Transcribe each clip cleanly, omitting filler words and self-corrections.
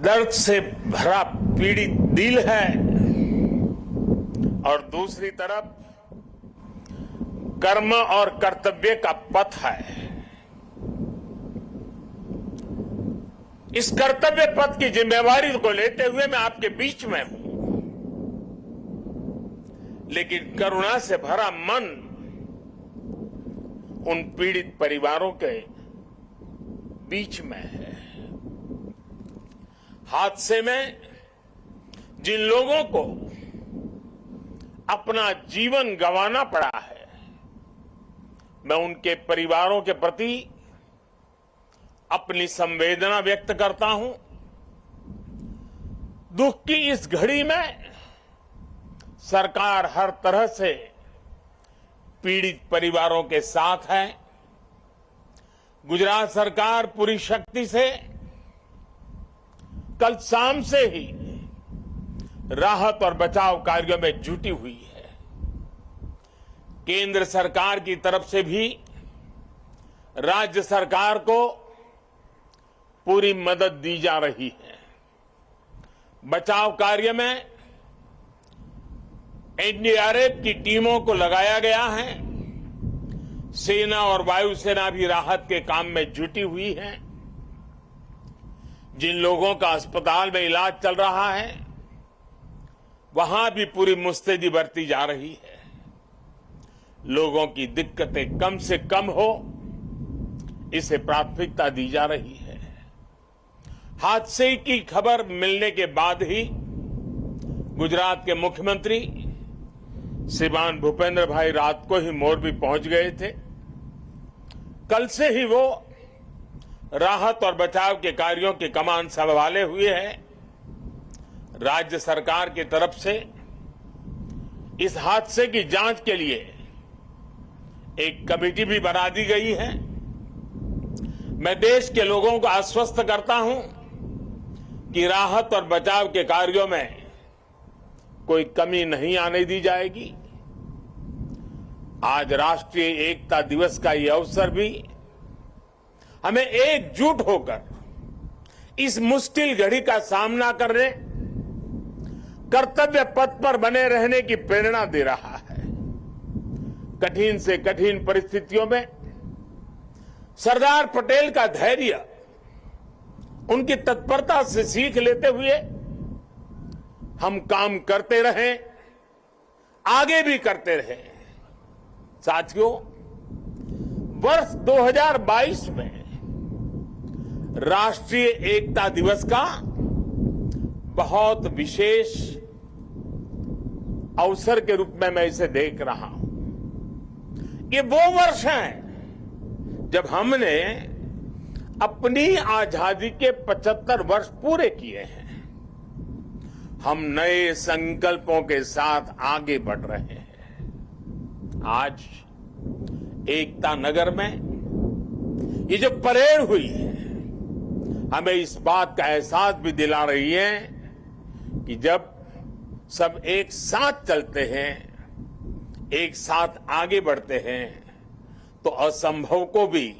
दर्द से भरा पीड़ित दिल है और दूसरी तरफ कर्म और कर्तव्य का पथ है। इस कर्तव्य पथ की जिम्मेवारी को लेते हुए मैं आपके बीच में हूं, लेकिन करुणा से भरा मन उन पीड़ित परिवारों के बीच में है। हादसे में जिन लोगों को अपना जीवन गंवाना पड़ा है, मैं उनके परिवारों के प्रति अपनी संवेदना व्यक्त करता हूं। दुख की इस घड़ी में सरकार हर तरह से पीड़ित परिवारों के साथ है। गुजरात सरकार पूरी शक्ति से कल शाम से ही राहत और बचाव कार्यों में जुटी हुई है। केंद्र सरकार की तरफ से भी राज्य सरकार को पूरी मदद दी जा रही है। बचाव कार्य में एनडीआरएफ की टीमों को लगाया गया है। सेना और वायुसेना भी राहत के काम में जुटी हुई है। जिन लोगों का अस्पताल में इलाज चल रहा है, वहां भी पूरी मुस्तैदी बरती जा रही है। लोगों की दिक्कतें कम से कम हो, इसे प्राथमिकता दी जा रही है। हादसे की खबर मिलने के बाद ही गुजरात के मुख्यमंत्री श्रीमान भूपेंद्र भाई रात को ही मोरबी पहुंच गए थे। कल से ही वो राहत और बचाव के कार्यों की कमान संभाले हुए हैं। राज्य सरकार की तरफ से इस हादसे की जांच के लिए एक कमेटी भी बना दी गई है। मैं देश के लोगों को आश्वस्त करता हूं कि राहत और बचाव के कार्यों में कोई कमी नहीं आने दी जाएगी। आज राष्ट्रीय एकता दिवस का ये अवसर भी हमें एकजुट होकर इस मुश्किल घड़ी का सामना करने, कर्तव्य पथ पर बने रहने की प्रेरणा दे रहा है। कठिन से कठिन परिस्थितियों में सरदार पटेल का धैर्य, उनकी तत्परता से सीख लेते हुए हम काम करते रहें, आगे भी करते रहें। साथियों, वर्ष 2022 में राष्ट्रीय एकता दिवस का बहुत विशेष अवसर के रूप में मैं इसे देख रहा हूं। ये वो वर्ष है जब हमने अपनी आजादी के 75 वर्ष पूरे किए हैं। हम नए संकल्पों के साथ आगे बढ़ रहे हैं। आज एकता नगर में ये जो परेड हुई है, हमें इस बात का एहसास भी दिला रही है कि जब सब एक साथ चलते हैं, एक साथ आगे बढ़ते हैं, तो असंभव को भी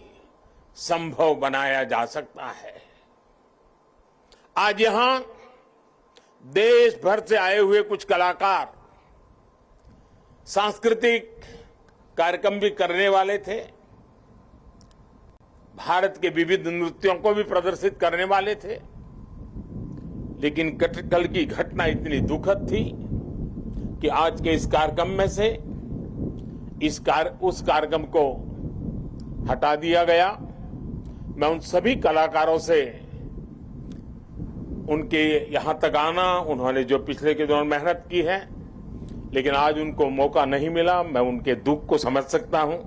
संभव बनाया जा सकता है। आज यहां देश भर से आए हुए कुछ कलाकार सांस्कृतिक कार्यक्रम भी करने वाले थे। भारत के विविध नृत्यों को भी प्रदर्शित करने वाले थे, लेकिन कल की घटना इतनी दुखद थी कि आज के इस कार्यक्रम में से उस कार्यक्रम को हटा दिया गया। मैं उन सभी कलाकारों से उनके यहां तक आना, उन्होंने जो पिछले के दौरान मेहनत की है, लेकिन आज उनको मौका नहीं मिला, मैं उनके दुख को समझ सकता हूं।